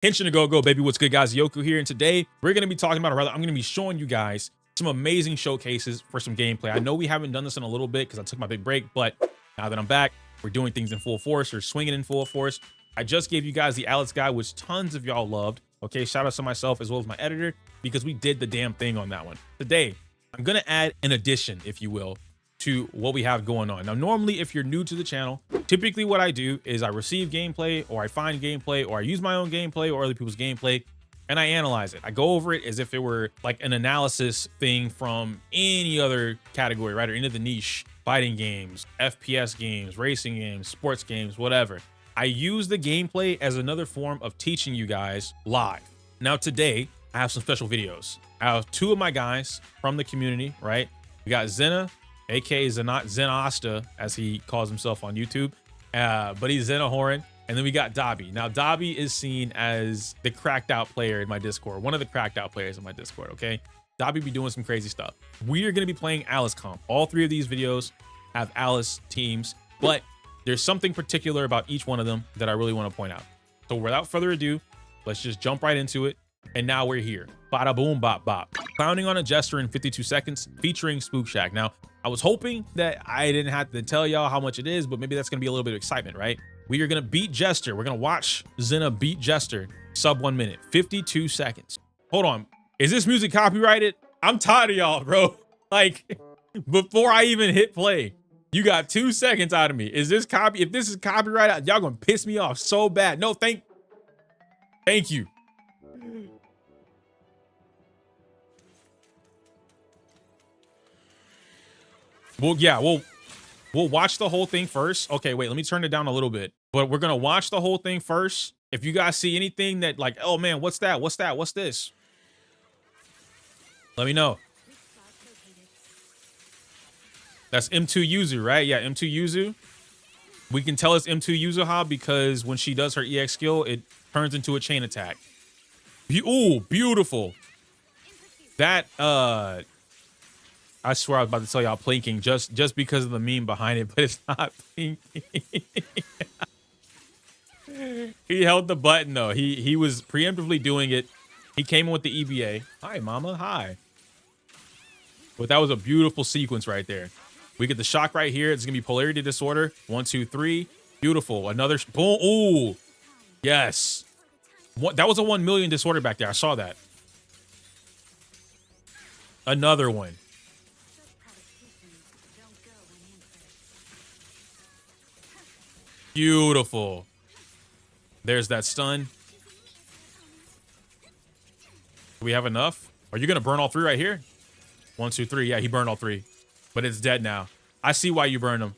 Henshin to go, baby. What's good, guys? Yoku here, and today we're going to be talking about, or rather, I'm going to be showing you guys some amazing showcases for some gameplay. I know we haven't done this in a little bit because I took my big break, but now that I'm back, we're doing things in full force or swinging in full force. I just gave you guys the Alex guide, which tons of y'all loved. Okay, shout out to myself as well as my editor because we did the damn thing on that one. Today, I'm going to add an addition, if you will, to what we have going on. Now, normally, if you're new to the channel, typically what I do is I receive gameplay, or I find gameplay, or I use my own gameplay or other people's gameplay, and I analyze it. I go over it as if it were like an analysis thing from any other category, right? Or any of the niche fighting games, FPS games, racing games, sports games, whatever. I use the gameplay as another form of teaching you guys live. Now, today, I have some special videos. I have two of my guys from the community, right? We got Zena, aka Zenasta, as he calls himself on YouTube, but he's Zena Horan. And then we got Dabi. Now, Dabi is seen as the cracked out player in my Discord, one of the cracked out players in my Discord, okay? Dabi be doing some crazy stuff. We are going to be playing Alice Comp. All three of these videos have Alice teams, but there's something particular about each one of them that I really want to point out. So without further ado, let's just jump right into it. And now we're here. Bada boom, bop, bop. Clowning on a Jester in 52 seconds, featuring Spook Shack. Now, I was hoping that I didn't have to tell y'all how much it is, but maybe that's going to be a little bit of excitement, right? We are going to beat Jester. We're going to watch Zena beat Jester sub 1 minute, 52 seconds. Hold on. Is this music copyrighted? I'm tired of y'all, bro. Like, before I even hit play, you got 2 seconds out of me. Is this copy? If this is copyrighted, y'all going to piss me off so bad. No, thank you. Well, yeah, we'll watch the whole thing first. Okay, wait, let me turn it down a little bit. But we're gonna watch the whole thing first. If you guys see anything that like, oh man, what's that? What's that? What's this? Let me know. That's M2 yUzUhA, right? Yeah, M2 yUzUhA. We can tell it's M2 yUzUhA because when she does her EX skill, it turns into a chain attack. Ooh, beautiful. That I swear I was about to tell y'all plinking just because of the meme behind it, but it's not plinking. He held the button though. He was preemptively doing it. He came in with the EBA. Hi, mama. Hi. But that was a beautiful sequence right there. We get the shock right here. It's gonna be polarity disorder. 1, 2, 3. Beautiful. Another boom. Ooh. Yes. That was a 1 million disorder back there. I saw that. Another one. Beautiful. There's that stun. Do we have enough? Are you gonna burn all three right here? 1, 2, 3. Yeah, he burned all three, but it's dead now. I see why you burned him.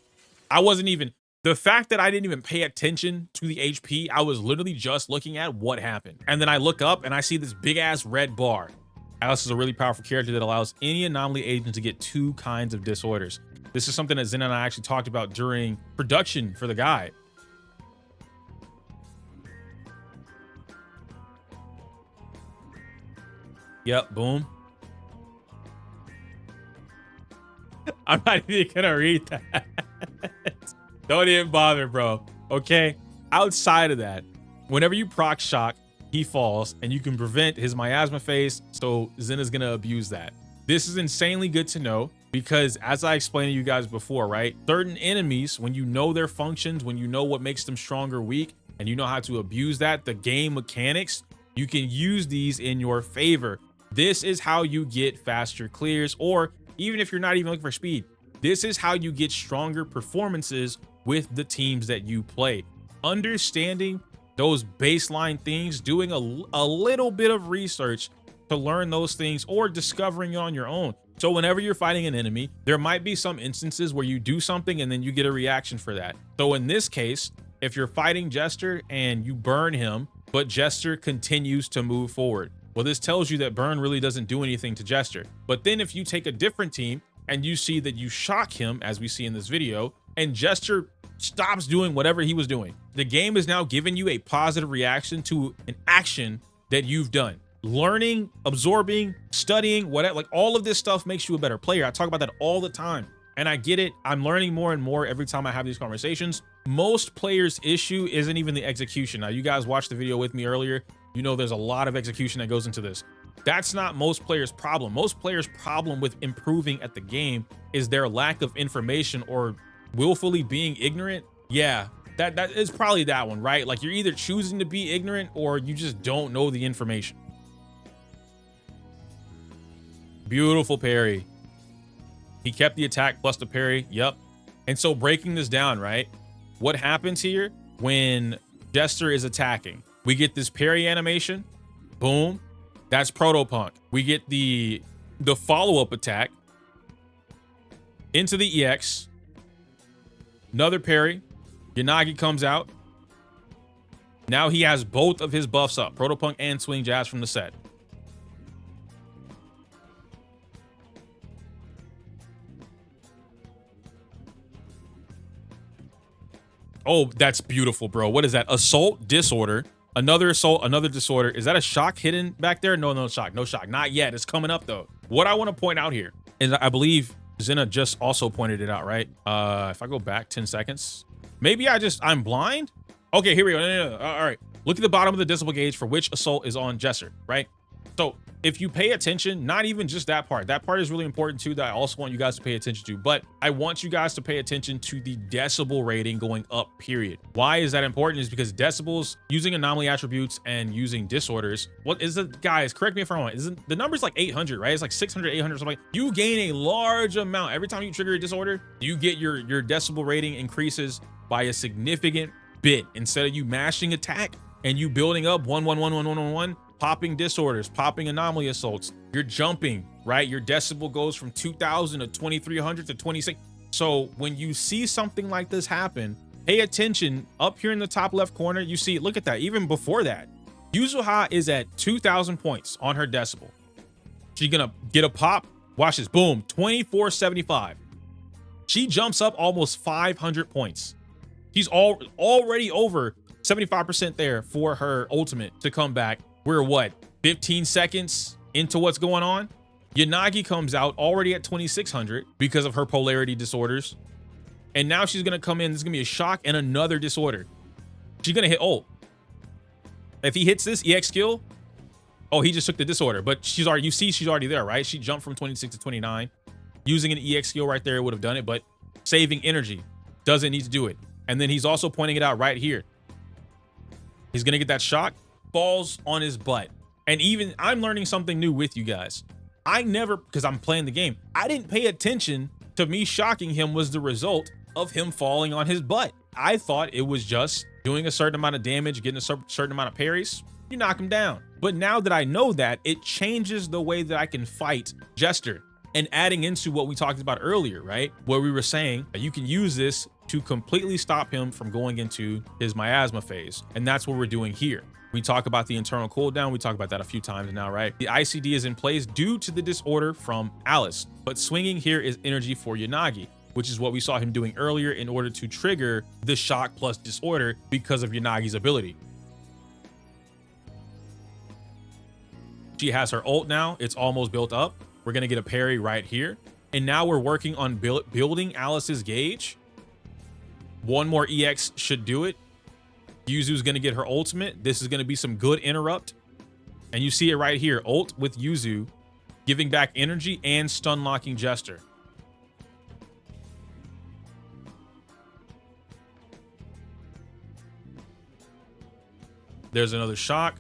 I wasn't even, the fact that I didn't even pay attention to the HP, I was literally just looking at what happened. And then I look up and I see this big ass red bar. Alice is a really powerful character that allows any anomaly agent to get 2 kinds of disorders. This is something that Zena and I actually talked about during production for the guide. Yep, boom. I'm not even gonna read that. Don't even bother, bro. Okay? Outside of that, whenever you proc shock, he falls, and you can prevent his miasma phase, so Zena's gonna abuse that. This is insanely good to know, because as I explained to you guys before, right? Certain enemies, when you know their functions, when you know what makes them strong or weak, and you know how to abuse that, the game mechanics, you can use these in your favor. This is how you get faster clears, or even if you're not even looking for speed, this is how you get stronger performances with the teams that you play. Understanding those baseline things, doing a little bit of research to learn those things, or discovering it on your own. So whenever you're fighting an enemy, there might be some instances where you do something and then you get a reaction for that. So in this case, if you're fighting Jester and you burn him, but Jester continues to move forward, well, this tells you that burn really doesn't do anything to Jester. But then if you take a different team and you see that you shock him, as we see in this video, and Jester stops doing whatever he was doing, the game is now giving you a positive reaction to an action that you've done. Learning, absorbing, studying, whatever, like all of this stuff makes you a better player. I talk about that all the time. And I get it. I'm learning more and more every time I have these conversations. Most players' issue isn't even the execution. Now, you guys watched the video with me earlier. You know, there's a lot of execution that goes into this. That's not most players' problem. Most players' problem with improving at the game is their lack of information or willfully being ignorant. Yeah, that is probably that one, right? Like, you're either choosing to be ignorant or you just don't know the information. Beautiful parry. He kept the attack plus the parry. Yep. And so breaking this down, right? What happens here when Jester is attacking? We get this parry animation. Boom. That's Protopunk. We get the follow-up attack into the EX. Another parry. yUzUhA comes out. Now he has both of his buffs up, Protopunk and Swing Jazz from the set. Oh, that's beautiful, bro. What is that? Assault, disorder, another assault, another disorder. Is that a shock hidden back there? No, no shock, no shock. Not yet. It's coming up though. What I want to point out here is I believe Zena just also pointed it out, right? If I go back 10 seconds, maybe I'm blind. Okay, here we go. No. All right. Look at the bottom of the decibel gauge for which assault is on Jester, right? So if you pay attention, not even just that part is really important too, that I also want you guys to pay attention to, but I want you guys to pay attention to the decibel rating going up, period. Why is that important? Is because decibels, using anomaly attributes and using disorders, what is it, guys, correct me if I'm wrong, isn't the number's like 800, right? It's like 600, 800, something. You gain a large amount every time you trigger a disorder. You get your decibel rating increases by a significant bit. Instead of you mashing attack and you building up 1111111, popping disorders, popping anomaly assaults, you're jumping, right? Your decibel goes from 2000 to 2300 to 26. So when you see something like this happen, pay attention. Up here in the top left corner, you see, look at that. Even before that, yUzUhA is at 2000 points on her decibel. She's gonna get a pop. Watch this, boom, 2475. She jumps up almost 500 points. She's already over 75% there for her ultimate to come back. We're what, 15 seconds into what's going on? yUzUhA comes out already at 2600 because of her polarity disorders. And now she's gonna come in, this is gonna be a shock and another disorder. She's gonna hit ult. If he hits this EX skill, oh, he just took the disorder, but she's already, you see she's already there, right? She jumped from 26 to 29. Using an EX skill right there would have done it, but saving energy, doesn't need to do it. And then he's also pointing it out right here. He's gonna get that shock, falls on his butt. And even I'm learning something new with you guys. I never, because I'm playing the game, I didn't pay attention to me shocking him was the result of him falling on his butt. I thought it was just doing a certain amount of damage, getting a certain amount of parries, you knock him down. But now that I know that, it changes the way that I can fight Jester. And adding into what we talked about earlier, right? Where we were saying that you can use this to completely stop him from going into his miasma phase. And that's what we're doing here. We talk about the internal cooldown. We talk about that a few times now, right? The ICD is in place due to the disorder from Alice, but swinging here is energy for yUzUhA, which is what we saw him doing earlier in order to trigger the shock plus disorder because of yUzUhA's ability. She has her ult now. It's almost built up. We're gonna get a parry right here. And now we're working on building Alice's gauge. One more EX should do it. yUzU's gonna get her ultimate. This is gonna be some good interrupt. And you see it right here, ult with yUzU, giving back energy and stun locking Jester. There's another shock.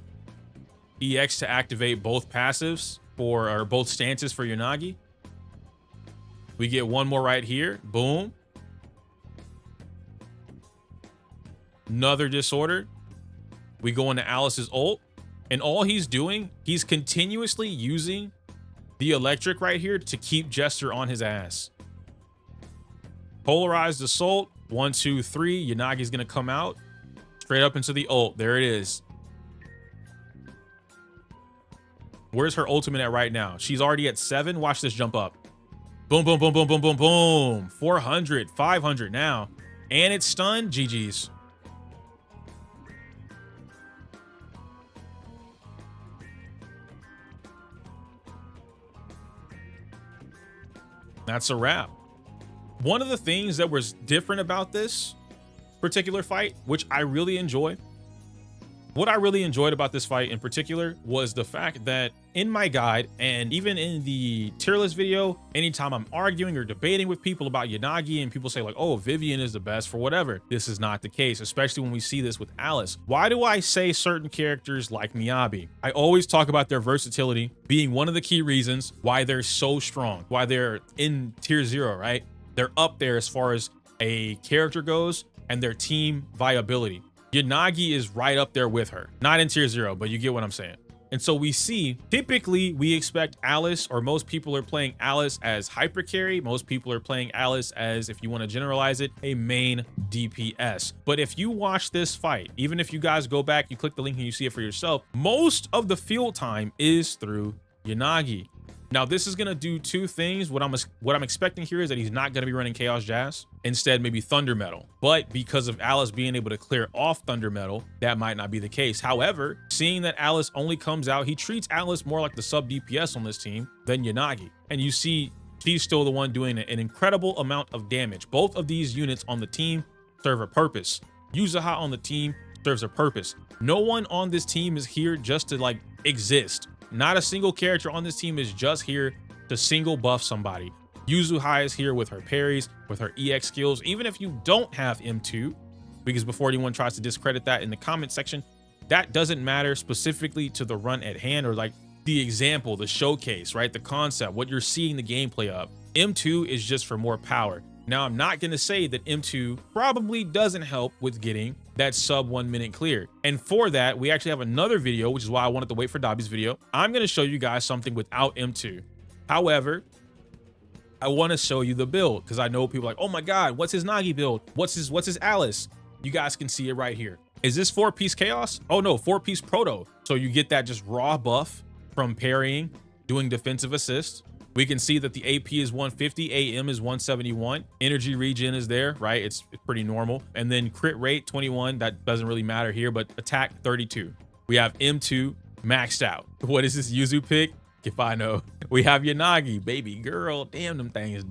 EX to activate both passives or both stances for yUzUhA. We get one more right here, boom. Another disorder. We go into Alice's ult, and all he's doing, he's continuously using the electric right here to keep Jester on his ass. Polarized assault, 1, 2, 3. yUzUhA's gonna come out straight up into the ult. There it is. Where's her ultimate at right now? She's already at 7. Watch this jump up. Boom, boom, boom, boom, boom, boom, boom. 400, 500 now. And it's stunned. GG's. That's a wrap. One of the things that was different about this particular fight, which I really enjoy, What I really enjoyed about this fight in particular was the fact that in my guide and even in the tier list video, anytime I'm arguing or debating with people about Yanagi and people say like, oh, Vivian is the best for whatever, this is not the case, especially when we see this with Alice. Why do I say certain characters like Miyabi? I always talk about their versatility being one of the key reasons why they're so strong, why they're in tier 0, right? They're up there as far as a character goes and their team viability. Yanagi is right up there with her, not in tier 0, but you get what I'm saying. And so we see, typically we expect Alice, or most people are playing Alice as hyper carry. Most people are playing Alice as, if you want to generalize it, a main DPS. But if you watch this fight, even if you guys go back, you click the link and you see it for yourself, most of the field time is through Yanagi. Now, this is going to do two things. What I'm expecting here is that he's not going to be running Chaos Jazz. Instead, maybe Thunder Metal. But because of Alice being able to clear off Thunder Metal, that might not be the case. However, seeing that Alice only comes out, he treats Alice more like the sub DPS on this team than Yanagi. And you see she's still the one doing an incredible amount of damage. Both of these units on the team serve a purpose. yUzUhA on the team serves a purpose. No one on this team is here just to like exist. Not a single character on this team is just here to single buff somebody. yUzUhA is here with her parries, with her EX skills, even if you don't have M2, because before anyone tries to discredit that in the comment section, that doesn't matter specifically to the run at hand or like the example, the showcase, right? The concept, what you're seeing the gameplay of. M2 is just for more power. Now, I'm not going to say that M2 probably doesn't help with getting that sub 1 minute clear. And for that, we actually have another video, which is why I wanted to wait for Dabi's video. I'm going to show you guys something without M2. However, I want to show you the build because I know people are like, oh my God, what's his Nagi build? What's his Alice? You guys can see it right here. Is this 4-piece Chaos? Oh no, 4-piece Proto. So you get that just raw buff from parrying, doing defensive assist. We can see that the AP is 150, AM is 171. Energy regen is there, right? It's pretty normal. And then crit rate 21, that doesn't really matter here, but attack 32. We have M2 maxed out. What is this Yuzu pick? If I know. We have Yanagi, baby girl. Damn, them things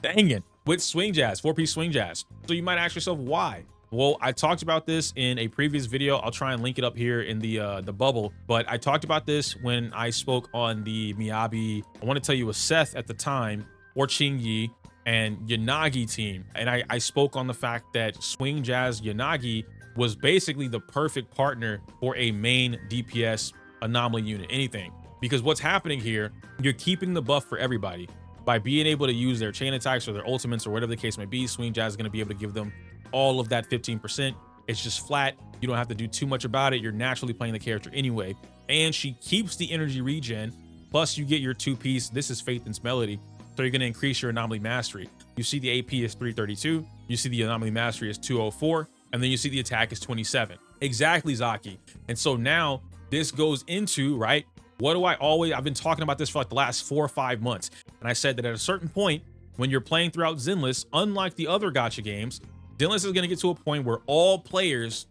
danging. With swing jazz, 4-piece swing jazz. So you might ask yourself why? Well, I talked about this in a previous video. I'll try and link it up here in the bubble. But I talked about this when I spoke on the Miyabi, I want to tell you a Seth at the time, or Chingy and Yanagi team. And I spoke on the fact that Swing Jazz Yanagi was basically the perfect partner for a main DPS anomaly unit, anything. Because what's happening here, you're keeping the buff for everybody. By being able to use their chain attacks or their ultimates or whatever the case may be, Swing Jazz is going to be able to give them all of that 15%. It's just flat. You don't have to do too much about it. You're naturally playing the character anyway. And she keeps the energy regen. Plus you get your 2-piece. This is Faith and Melody. So you're going to increase your anomaly mastery. You see the AP is 332. You see the anomaly mastery is 204. And then you see the attack is 27. Exactly, Zaki. And so now this goes into, right? What do I've been talking about this for like the last 4 or 5 months. And I said that at a certain point, when you're playing throughout Zenless, unlike the other gacha games, Zenless is going to get to a point where all players,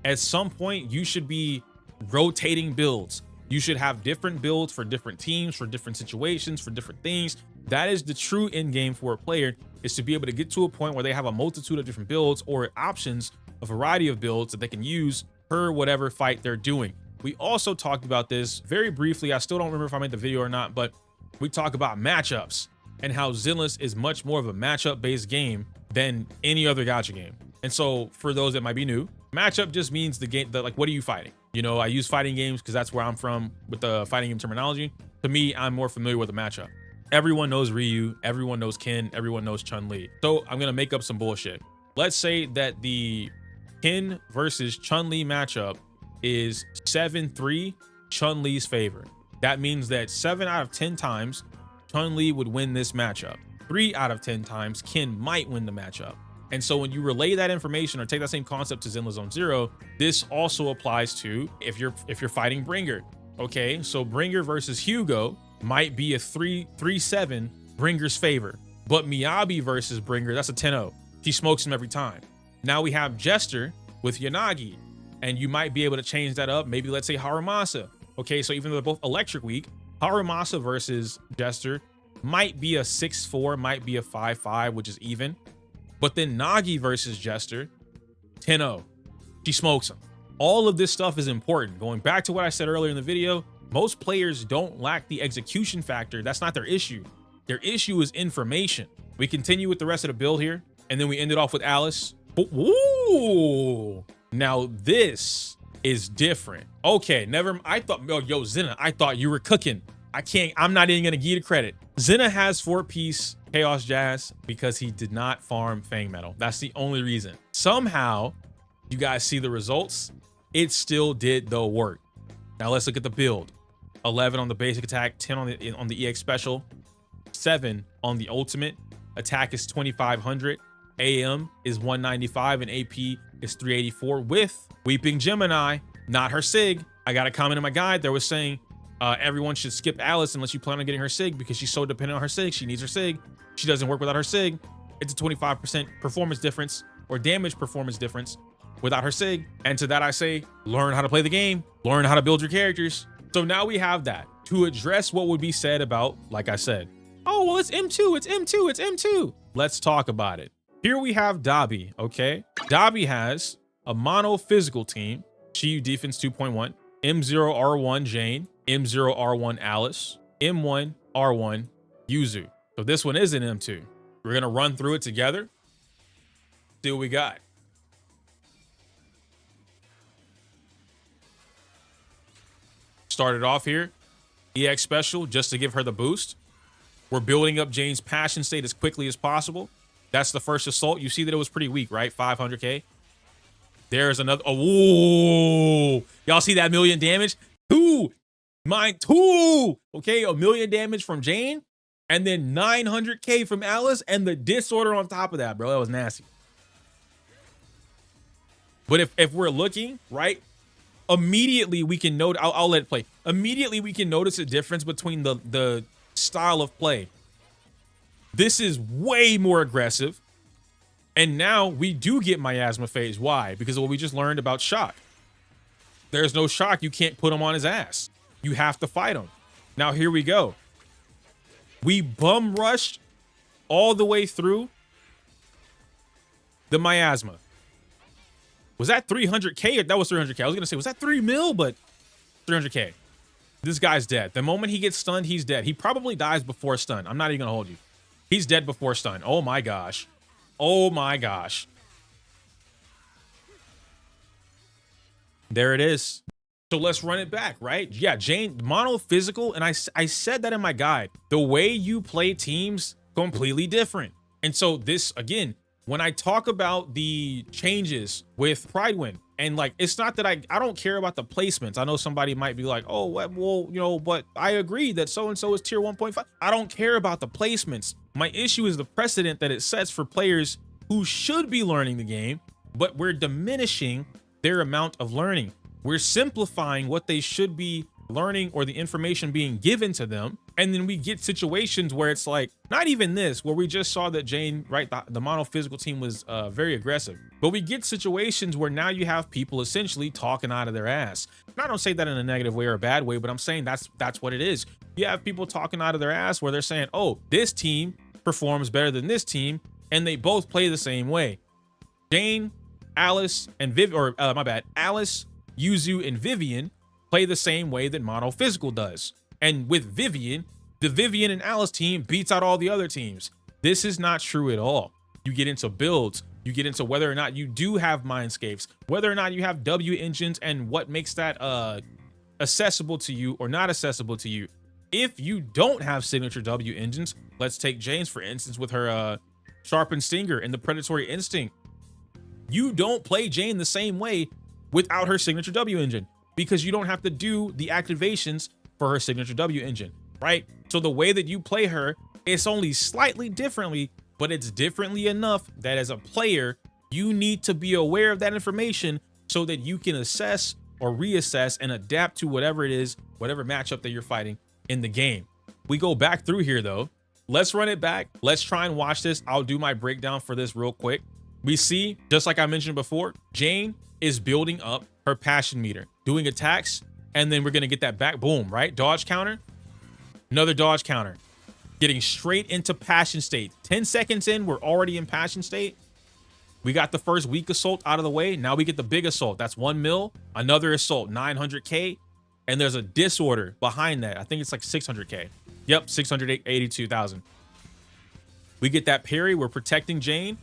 at some point, you should be rotating builds. You should have different builds for different teams, for different situations, for different things. That is the true end game for a player, is to be able to get to a point where they have a multitude of different builds or options, a variety of builds that they can use per whatever fight they're doing. We also talked about this very briefly. I still don't remember if I made the video or not, but we talk about matchups and how Zenless is much more of a matchup based game than any other gacha game. And so for those that might be new, matchup just means the game that, like, what are you fighting? You know, I use fighting games because that's where I'm from with the fighting game terminology. To me, I'm more familiar with the matchup. Everyone knows Ryu, everyone knows Ken, everyone knows Chun-Li. So I'm gonna make up some bullshit. Let's say that the Ken versus Chun-Li matchup is 7-3 Chun-Li's favor. That means that 7 out of 10 times Chun-Li would win this matchup. 3 out of 10 times Ken might win the matchup. And so when you relay that information or take that same concept to Zenless Zone Zero, this also applies to if you're fighting Bringer. Okay, so Bringer versus Hugo might be a 3-7 Bringer's favor, but Miyabi versus Bringer, that's a 10-0. She smokes him every time. Now we have Jester with Yanagi, and you might be able to change that up. Maybe let's say Harumasa. Okay, so even though they're both electric weak, Harumasa versus Jester might be a 6-4, might be a 5-5, which is even. But then Nagi versus Jester, 10-0. She smokes him. All of this stuff is important. Going back to what I said earlier in the video, most players don't lack the execution factor. That's not their issue. Their issue is information. We continue with the rest of the build here, and then we ended off with Alice. Ooh, now this is different. Okay, I thought, yo, Zena, I thought you were cooking. I'm not even gonna give you the credit. Zena has 4-piece Chaos Jazz because he did not farm Fang Metal. That's the only reason. Somehow, you guys see the results. It still did the work. Now let's look at the build. 11 on the basic attack, 10 on the EX special, 7 on the ultimate. Attack is 2500. AM is 195 and AP is 384 with Weeping Gemini, not her SIG. I got a comment in my guide that was saying everyone should skip Alice unless you plan on getting her SIG because she's so dependent on her SIG. She needs her SIG. She doesn't work without her SIG. It's a 25% performance difference or damage performance difference without her SIG. And to that I say, learn how to play the game, learn how to build your characters. So now we have that to address what would be said about, like I said, oh, well, it's M2, it's M2, it's M2. Let's talk about it. Here we have Dabi, okay? Dabi has a mono physical team, Chi defense 2.1, M0R1 Jane, M0R1 Alice, M1 R1 yUzUhA. So this one is an M2. We're gonna run through it together, see what we got. Started off here, EX special, just to give her the boost. We're building up Jane's passion state as quickly as possible. That's the first assault. You see that it was pretty weak, right? 500k. There's another. Oh, y'all see that million damage? Two. Okay, a million damage from Jane. And then 900k from Alice. And the disorder on top of that, bro. That was nasty. But if we're looking, right? Immediately we can note. I'll let it play. Immediately we can notice a difference between the style of play. This is way more aggressive. And now we do get miasma phase. Why? Because of what we just learned about shock. There's no shock. You can't put him on his ass. You have to fight him. Now here we go. We bum rushed all the way through the miasma. Was that 300k? That was 300k. I was gonna say, was that 3 mil? But 300k. This guy's dead. The moment he gets stunned, he's dead. He probably dies before stun. I'm not even gonna hold you. He's dead before stun. Oh my gosh. Oh my gosh. There it is. So let's run it back, right? Yeah, Jane, mono physical, and I said that in my guide. The way you play teams, completely different. And so this, again, when I talk about the changes with Pridewind, and like, it's not that I don't care about the placements. I know somebody might be like, oh, well, you know, but I agree that so-and-so is tier 1.5. I don't care about the placements. My issue is the precedent that it sets for players who should be learning the game, but we're diminishing their amount of learning. We're simplifying what they should be learning or the information being given to them. And then we get situations where it's like, not even this, where we just saw that Jane, right, the mono physical team was very aggressive. But we get situations where now you have people essentially talking out of their ass. And I don't say that in a negative way or a bad way, but I'm saying that's what it is. You have people talking out of their ass where they're saying, oh, this team performs better than this team, and they both play the same way. Jane, Alice, and Alice, yUzUhA, and Vivian play the same way that mono physical does. And with Vivian, the Vivian and Alice team beats out all the other teams. This is not true at all. You get into builds, you get into whether or not you do have mindscapes, whether or not you have W engines, and what makes that accessible to you or not accessible to you. If you don't have signature W engines, let's take Jane's for instance with her sharpened stinger and the predatory instinct. You don't play Jane the same way without her signature W engine because you don't have to do the activations for her signature W engine, right? So the way that you play her, it's only slightly differently, but it's differently enough that as a player, you need to be aware of that information so that you can assess or reassess and adapt to whatever it is, whatever matchup that you're fighting in the game. We go back through here though. Let's run it back. Let's try and watch this. I'll do my breakdown for this real quick. We see, just like I mentioned before, Jane is building up her passion meter, doing attacks, and then we're gonna get that back, boom, right? Dodge counter, another dodge counter, getting straight into passion state. 10 seconds in, we're already in passion state. We got the first weak assault out of the way. Now we get the big assault. That's 1 mil. Another assault, 900K. And there's a disorder behind that. I think it's like 600K. Yep, 682,000. We get that parry. We're protecting Jane.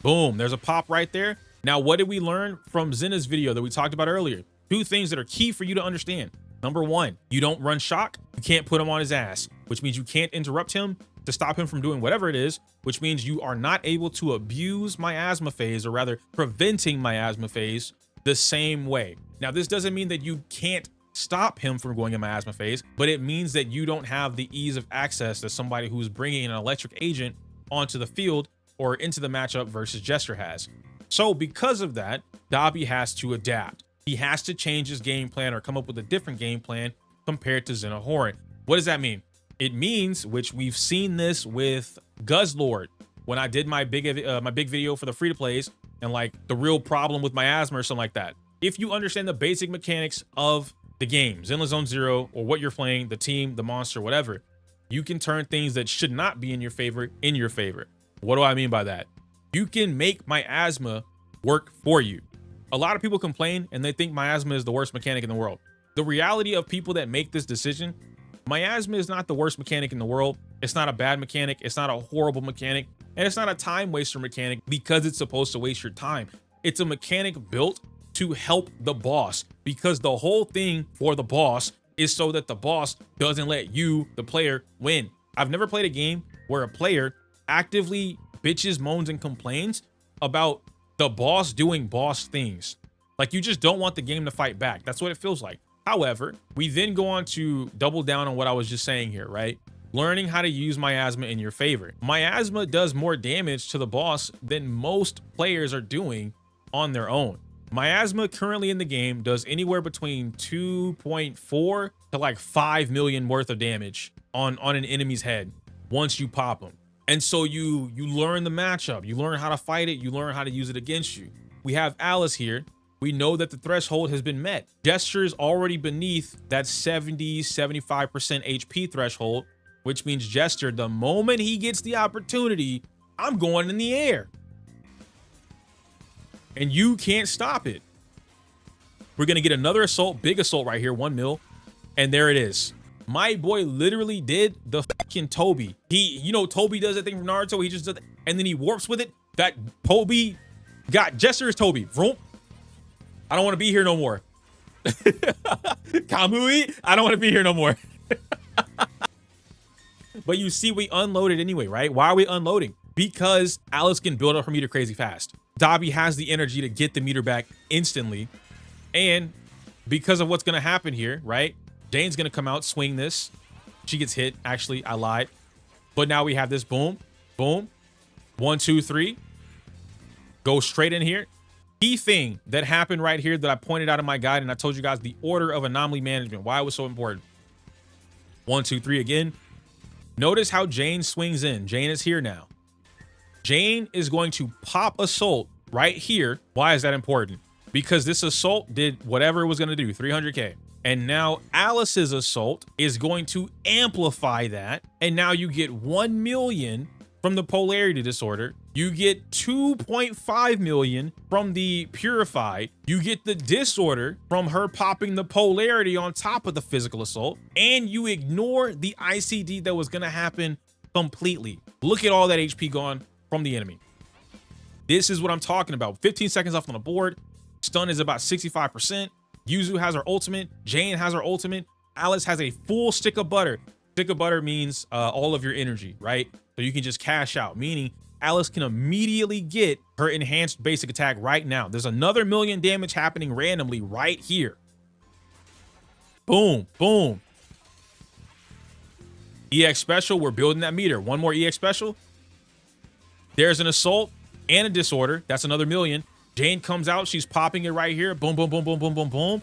Boom. There's a pop right there. Now, what did we learn from Zena's video that we talked about earlier? 2 things that are key for you to understand. Number 1, you don't run shock. You can't put him on his ass, which means you can't interrupt him to stop him from doing whatever it is, which means you are not able to abuse miasma phase, or rather preventing miasma phase the same way. Now, this doesn't mean that you can't stop him from going in miasma phase, but it means that you don't have the ease of access that somebody who's bringing an electric agent onto the field or into the matchup versus Jester has. So because of that, Dabi has to adapt. He has to change his game plan or come up with a different game plan compared to Zena. What does that mean? It means, which we've seen this with Guzzlord when I did my big video for the free-to-plays and like the real problem with miasma or something like that. If you understand the basic mechanics of the game, Zenless Zone Zero, or what you're playing, the team, the monster, whatever, you can turn things that should not be in your favor in your favor. What do I mean by that? You can make miasma work for you. A lot of people complain and they think miasma is the worst mechanic in the world. The reality of people that make this decision, miasma is not the worst mechanic in the world. It's not a bad mechanic. It's not a horrible mechanic. And it's not a time waster mechanic because it's supposed to waste your time. It's a mechanic built to help the boss, because the whole thing for the boss is so that the boss doesn't let you, the player, win. I've never played a game where a player actively bitches, moans, and complains about the boss doing boss things. Like, you just don't want the game to fight back. That's what it feels like. However, we then go on to double down on what I was just saying here, right? Learning how to use miasma in your favor. Miasma does more damage to the boss than most players are doing on their own. Miasma currently in the game does anywhere between 2.4 to like 5 million worth of damage on an enemy's head once you pop them. And so you learn the matchup, you learn how to fight it, you learn how to use it against you. We have Alice here. We know that the threshold has been met. Jester is already beneath that 70-75% HP threshold, which means Jester, the moment he gets the opportunity, I'm going in the air. And you can't stop it. We're going to get another assault, big assault right here, 1 mil. And there it is. My boy literally did the fucking Toby. You know, Toby does that thing from Naruto. He just does it, and then he warps with it. That Toby got Jester is Toby. Vroom. I don't want to be here no more. Kamui, I don't want to be here no more. But you see, we unloaded anyway, right? Why are we unloading? Because Alice can build up her meter crazy fast. Dabi has the energy to get the meter back instantly. And because of what's going to happen here, right? Jane's going to come out, swing this. She gets hit. Actually, I lied. But now we have this boom, boom, 1, 2, 3. Go straight in here. Key thing that happened right here that I pointed out in my guide, and I told you guys the order of anomaly management, why it was so important. 1, 2, 3 again. Notice how Jane swings in. Jane is here now. Jane is going to pop assault right here. Why is that important? Because this assault did whatever it was going to do, 300K. And now Alice's assault is going to amplify that. And now you get 1 million from the polarity disorder. You get 2.5 million from the purified. You get the disorder from her popping the polarity on top of the physical assault. And you ignore the ICD that was going to happen completely. Look at all that HP gone from the enemy. This is what I'm talking about. 15 seconds off on the board. Stun is about 65%. yUzUhA has her ultimate. Jane has her ultimate. Alice has a full stick of butter. Stick of butter means all of your energy, right? So you can just cash out, meaning Alice can immediately get her enhanced basic attack right now. There's another million damage happening randomly right here. Boom, boom. EX special, we're building that meter. One more EX special. There's an assault and a disorder. That's another million. Jane comes out. She's popping it right here. Boom, boom, boom, boom, boom, boom, boom.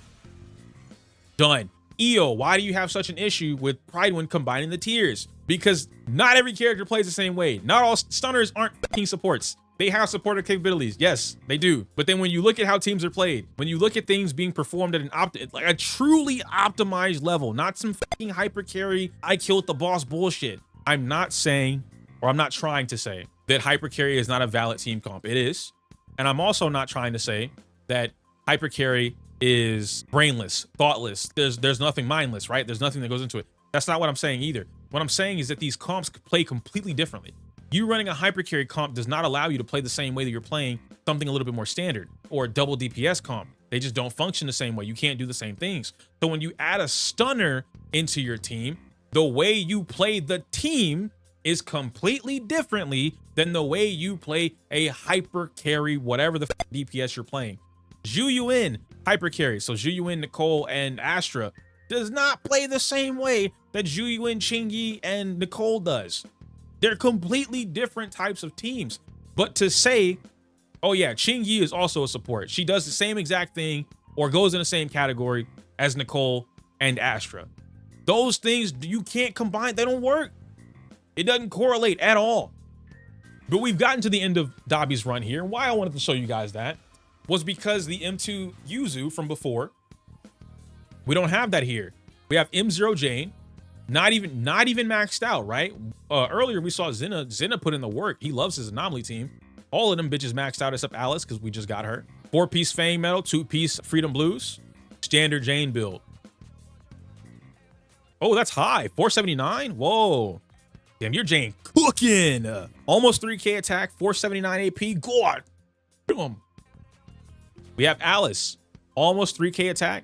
Done. EO, why do you have such an issue with Pride when combining the tiers? Because not every character plays the same way. Not all stunners aren't fucking supports. They have supporter capabilities. Yes, they do. But then when you look at how teams are played, when you look at things being performed at like a truly optimized level, not some fucking hyper carry, I killed the boss bullshit. I'm not saying or I'm not trying to say that hypercarry is not a valid team comp. It is. And I'm also not trying to say that hypercarry is brainless, thoughtless. There's nothing mindless, right? There's nothing that goes into it. That's not what I'm saying either. What I'm saying is that these comps play completely differently. You running a hypercarry comp does not allow you to play the same way that you're playing something a little bit more standard or a double DPS comp. They just don't function the same way. You can't do the same things. So when you add a stunner into your team, the way you play the team is completely differently than the way you play a hypercarry, whatever the DPS you're playing. yUzUhA hypercarry, so yUzUhA, Nicole, and Astra does not play the same way that yUzUhA, Chingy, and Nicole does. They're completely different types of teams. But to say, oh yeah, Chingy is also a support. She does the same exact thing or goes in the same category as Nicole and Astra. Those things, you can't combine. They don't work. It doesn't correlate at all. But we've gotten to the end of Dabi's run here. And why I wanted to show you guys that was because the M2 Yuzu from before, we don't have that here. We have M0 Jane, not even maxed out, right? Earlier we saw Zena put in the work. He loves his anomaly team. All of them bitches maxed out except Alice because we just got her. 4-piece Fang Metal, 2-piece Freedom Blues, standard Jane build. Oh, that's high, 479. Whoa, damn, your Jane cooking. Almost 3K attack, 479 AP. God, boom. We have Alice, almost 3K attack,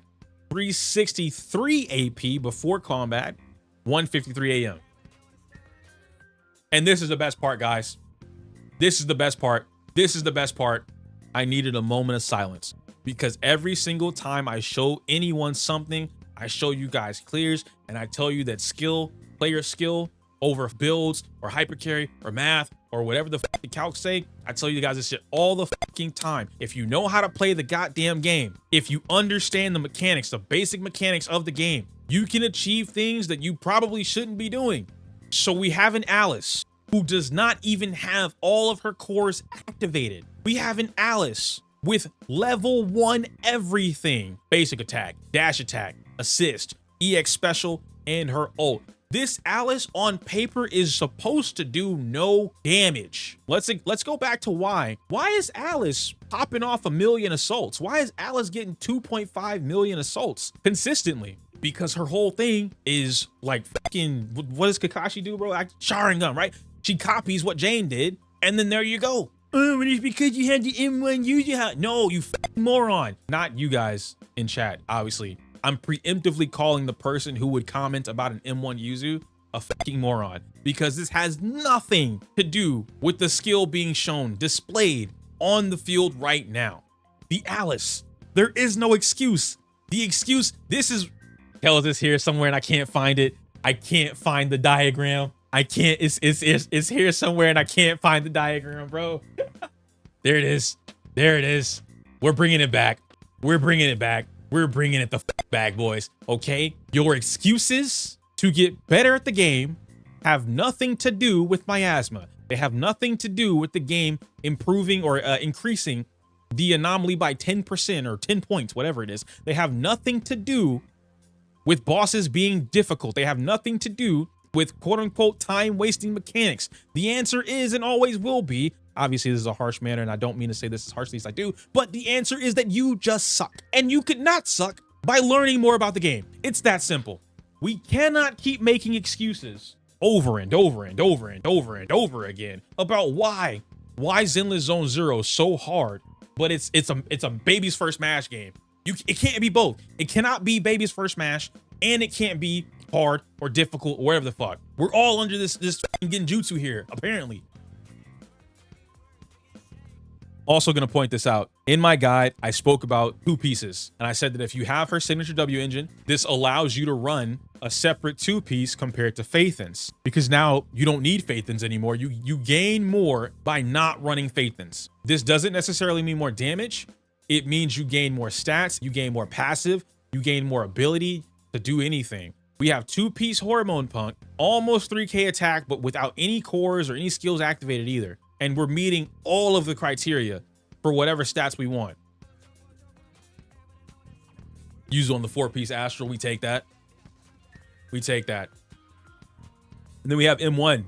363 AP before combat, 1:53 AM. And this is the best part, guys. This is the best part. This is the best part. I needed a moment of silence because every single time I show anyone something, I show you guys clears and I tell you that skill, player skill over builds or hypercarry or math or whatever the fucking calcs say. I tell you guys this shit all the fucking time. If you know how to play the goddamn game, if you understand the mechanics, the basic mechanics of the game, you can achieve things that you probably shouldn't be doing. So we have an Alice who does not even have all of her cores activated. We have an Alice with level 1 everything. Basic attack, dash attack, assist, EX special, and her ult. This Alice on paper is supposed to do no damage. Let's go back to why. Why is Alice popping off 1 million assaults? Why is Alice getting 2.5 million assaults consistently? Because her whole thing is like fucking, what does Kakashi do, bro? Sharingan, right? She copies what Jane did, and then there you go. Oh, it's because you had the M1 yUzUhA. No, you fucking moron. Not you guys in chat, obviously. I'm preemptively calling the person who would comment about an M1 Yuzu a fucking moron because this has nothing to do with the skill being shown, displayed on the field right now. The Alice, there is no excuse. The excuse, this is, hell, is here somewhere and I can't find it. I can't find the diagram. I can't, it's here somewhere and I can't find the diagram, bro. There it is. There it is. We're bringing it back. We're bringing it back. We're bringing it the back, boys. Okay? Your excuses to get better at the game have nothing to do with miasma. They have nothing to do with the game improving or increasing the anomaly by 10% or 10 points, whatever it is. They have nothing to do with bosses being difficult. They have nothing to do with quote unquote time wasting mechanics. The answer is and always will be, obviously this is a harsh manner and I don't mean to say this as harshly as I do, but the answer is that you just suck and you could not suck by learning more about the game. It's that simple. We cannot keep making excuses over and over and over and over and over again about why Zenless Zone Zero is so hard, but it's a baby's first mash game. It can't be both. It cannot be baby's first mash and it can't be hard or difficult or whatever the fuck. We're all under this genjutsu here, apparently. Also gonna point this out. In my guide, I spoke about 2 pieces. And I said that if you have her signature W engine, this allows you to run a separate 2-piece compared to Faithens. Because now you don't need Faithens anymore. You gain more by not running Faithens. This doesn't necessarily mean more damage. It means you gain more stats, you gain more passive, you gain more ability to do anything. We have 2-piece Hormone Punk, almost 3K attack, but without any cores or any skills activated either. And we're meeting all of the criteria for whatever stats we want. Use on the 4-piece Astral, we take that. We take that. And then we have M1.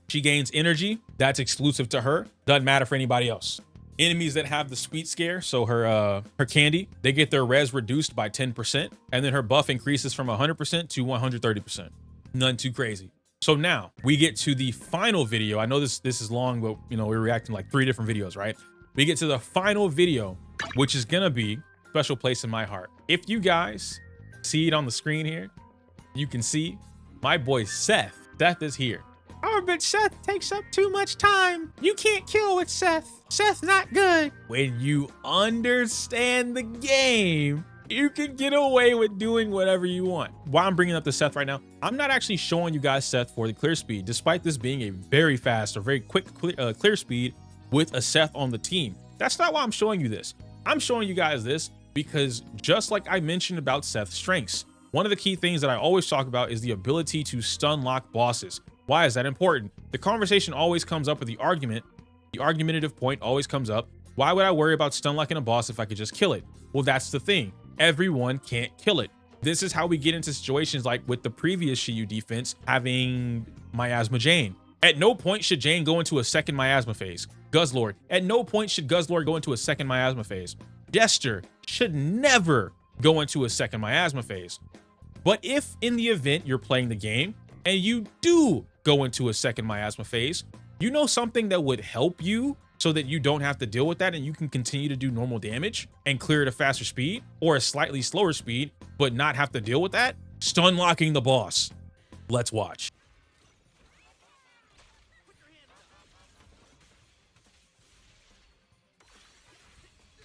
She gains energy. That's exclusive to her. Doesn't matter for anybody else. Enemies that have the sweet scare, so her candy, they get their res reduced by 10%, and then her buff increases from 100% to 130%. None too crazy. So now we get to the final video. I know this is long, but you know, we're reacting like 3 different videos, right? We get to the final video, which is gonna be a special place in my heart. If you guys see it on the screen here, you can see my boy Seth. Seth is here. Oh, but Seth takes up too much time. You can't kill with Seth. Seth's not good. When you understand the game, you can get away with doing whatever you want. Why I'm bringing up the Seth right now, I'm not actually showing you guys Seth for the clear speed, despite this being a very fast or very quick clear speed with a Seth on the team. That's not why I'm showing you this. I'm showing you guys this because just like I mentioned about Seth's strengths, one of the key things that I always talk about is the ability to stun lock bosses. Why is that important? The conversation always comes up with the argument. The argumentative point always comes up. Why would I worry about stun locking a boss if I could just kill it? Well, that's the thing. Everyone can't kill it. This is how we get into situations like with the previous yU defense having Miasma Jane. At no point should Jane go into a second Miasma phase. Guzzlord. At no point should Guzzlord go into a second Miasma phase. Jester should never go into a second Miasma phase. But if in the event you're playing the game and you do go into a second Miasma phase, you know something that would help you so that you don't have to deal with that and you can continue to do normal damage and clear at a faster speed or a slightly slower speed, but not have to deal with that? Stun locking the boss. Let's watch.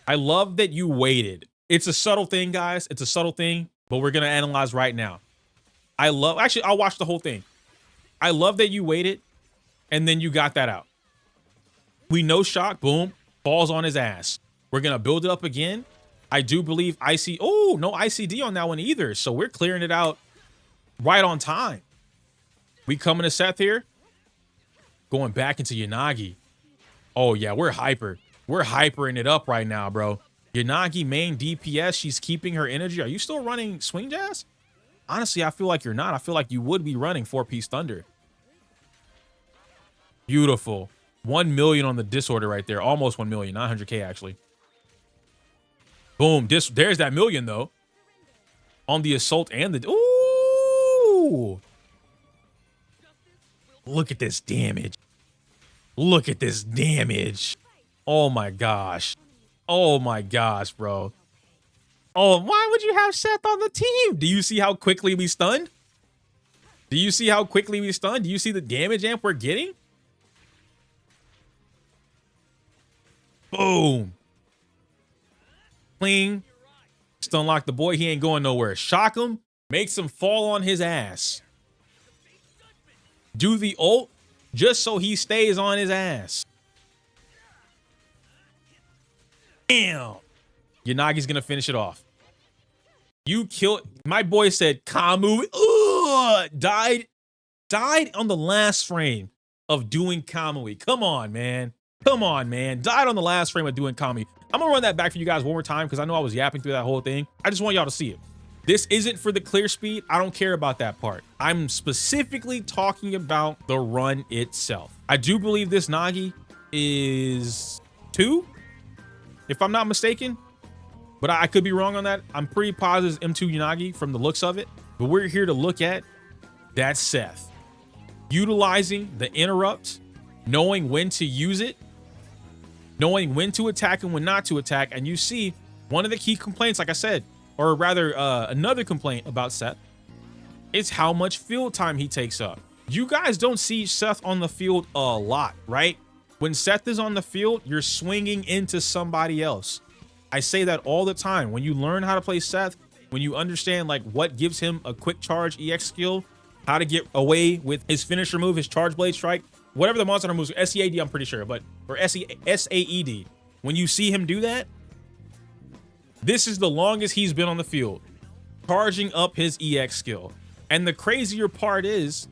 I love that you waited. It's a subtle thing, guys. It's a subtle thing, but we're going to analyze right now. Actually, I'll watch the whole thing. I love that you waited and then you got that out. We no shock, boom, falls on his ass. We're going to build it up again. I do believe no ICD on that one either. So we're clearing it out right on time. We coming to Seth here. Going back into Yanagi. Oh yeah, we're hyper. We're hypering it up right now, bro. Yanagi main DPS. She's keeping her energy. Are you still running Swing Jazz? Honestly, I feel like you're not. I feel like you would be running 4-piece Thunder. Beautiful. 1 million on the disorder right there. Almost 1 million. 900K actually. Boom. There's that million though. On the assault and the... Ooh! Look at this damage. Look at this damage. Oh my gosh. Oh my gosh, bro. Oh, why would you have Seth on the team? Do you see how quickly we stunned? Do you see how quickly we stunned? Do you see the damage amp we're getting? Boom. Clean. Stun lock the boy. He ain't going nowhere. Shock him. Makes him fall on his ass. Do the ult just so he stays on his ass. Damn. Yanagi's gonna finish it off. You killed. My boy said Kamu. Ugh, died on the last frame of doing Kamui. Come on, man. Come on, man. Died on the last frame of doing Kamui. I'm gonna run that back for you guys one more time because I know I was yapping through that whole thing. I just want y'all to see it. This isn't for the clear speed. I don't care about that part. I'm specifically talking about the run itself. I do believe this Nagi is 2, if I'm not mistaken, but I could be wrong on that. I'm pretty positive it's M2 Yanagi from the looks of it, but we're here to look at that Seth. Utilizing the interrupt, knowing when to use it, knowing when to attack and when not to attack. And you see one of the key complaints, like I said, or rather another complaint about Seth is how much field time he takes up. You guys don't see Seth on the field a lot, right? When Seth is on the field, you're swinging into somebody else. I say that all the time. When you learn how to play Seth, when you understand like what gives him a quick charge EX skill, how to get away with his finisher move, his charge blade strike, whatever the monster moves, SEAD, I'm pretty sure, but or SAED. When you see him do that, this is the longest he's been on the field, charging up his EX skill. And the crazier part is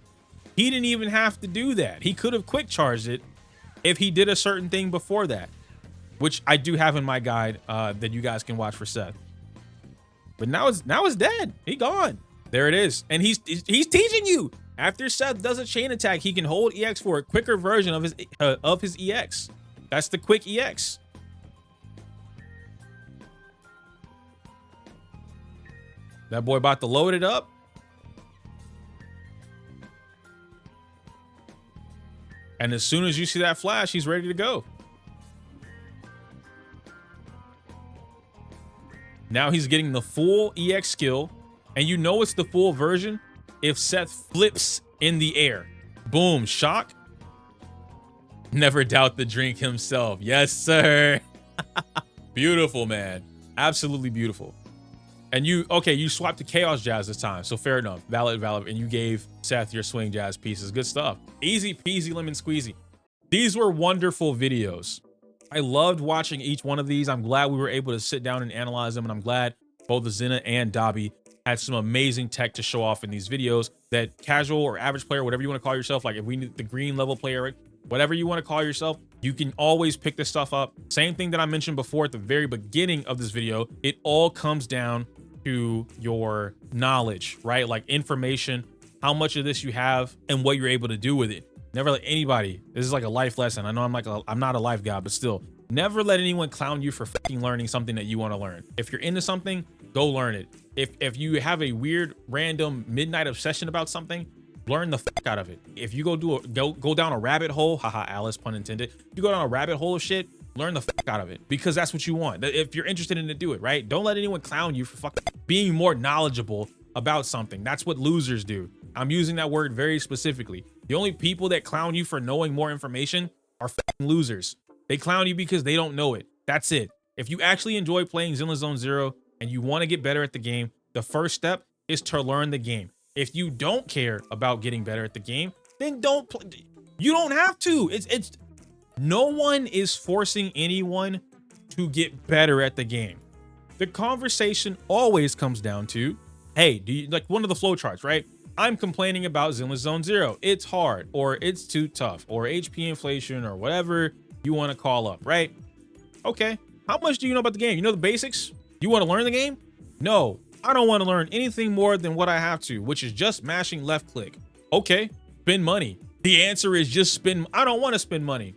he didn't even have to do that. He could have quick charged it if he did a certain thing before that, which I do have in my guide that you guys can watch for Seth. But now it's dead. He gone. There it is. And he's teaching you. After Seth does a chain attack, he can hold EX for a quicker version of his EX. That's the quick EX. That boy about to load it up. And as soon as you see that flash, he's ready to go. Now he's getting the full EX skill. And you know it's the full version if Seth flips in the air. Boom, shock. Never doubt the drink himself. Yes, sir. Beautiful, man. Absolutely beautiful. And you swapped to Chaos Jazz this time. So fair enough. Valid. And you gave Seth your Swing Jazz pieces. Good stuff. Easy peasy lemon squeezy. These were wonderful videos. I loved watching each one of these. I'm glad we were able to sit down and analyze them. And I'm glad both the Zena and Dabi had some amazing tech to show off in these videos that casual or average player, whatever you want to call yourself, like if we need the green level player, whatever you want to call yourself, you can always pick this stuff up. Same thing that I mentioned before at the very beginning of this video. It all comes down to your knowledge, right? Like information, how much of this you have and what you're able to do with it. Never let anybody, this is like a life lesson. I know I'm not a life guy, but still, never let anyone clown you for fucking learning something that you want to learn. If you're into something, go learn it. If you have a weird random midnight obsession about something, learn the fuck out of it. If you go down a rabbit hole, haha, Alice, pun intended. You go down a rabbit hole of shit, learn the fuck out of it because that's what you want. If you're interested in it, do it, right? Don't let anyone clown you for fucking being more knowledgeable about something. That's what losers do. I'm using that word very specifically. The only people that clown you for knowing more information are fucking losers. They clown you because they don't know it. That's it. If you actually enjoy playing Zenless Zone Zero and you want to get better at the game, the first step is to learn the game. If you don't care about getting better at the game, then don't play. You don't have to. It's no one is forcing anyone to get better at the game. The conversation always comes down to, hey, do you like one of the flow charts, right? I'm complaining about Zenless Zone Zero. It's hard, or it's too tough, or HP inflation, or whatever you want to call up, right? Okay. How much do you know about the game? You know the basics? You want to learn the game? No, I don't want to learn anything more than what I have to, which is just mashing left click. Okay, spend money. The answer is just spend. I don't want to spend money.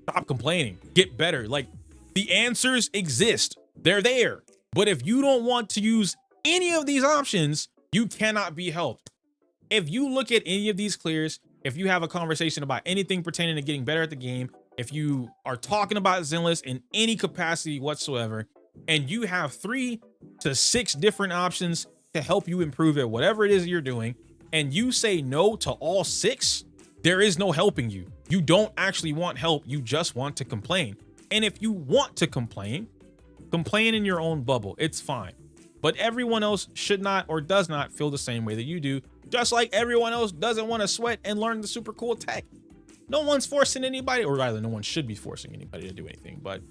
Stop complaining. Get better. Like, the answers exist. They're there. But if you don't want to use any of these options, you cannot be helped. If you look at any of these clears, if you have a conversation about anything pertaining to getting better at the game, if you are talking about Zenless in any capacity whatsoever, and you have 3 to 6 different options to help you improve at whatever it is you're doing, and you say no to all 6, there is no helping you. You don't actually want help. You just want to complain. And if you want to complain in your own bubble. It's fine. But everyone else should not or does not feel the same way that you do, just like everyone else doesn't want to sweat and learn the super cool tech. No one's forcing anybody, or rather, no one should be forcing anybody to do anything, but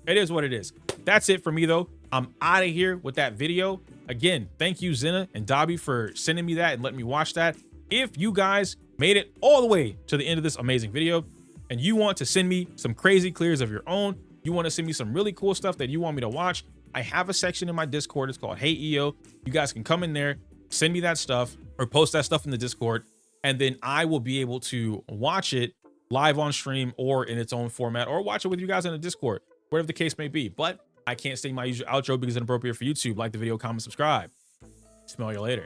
it is what it is. That's it for me, though. I'm out of here with that video. Again, thank you, Zena and Dabi, for sending me that and letting me watch that. If you guys made it all the way to the end of this amazing video and you want to send me some crazy clears of your own, you want to send me some really cool stuff that you want me to watch, I have a section in my Discord. It's called Hey EO. You guys can come in there, send me that stuff, or post that stuff in the Discord, and then I will be able to watch it live on stream or in its own format, or watch it with you guys in the Discord, whatever the case may be. But I can't say my usual outro because it's inappropriate for YouTube. Like the video, comment, subscribe. Smell you later.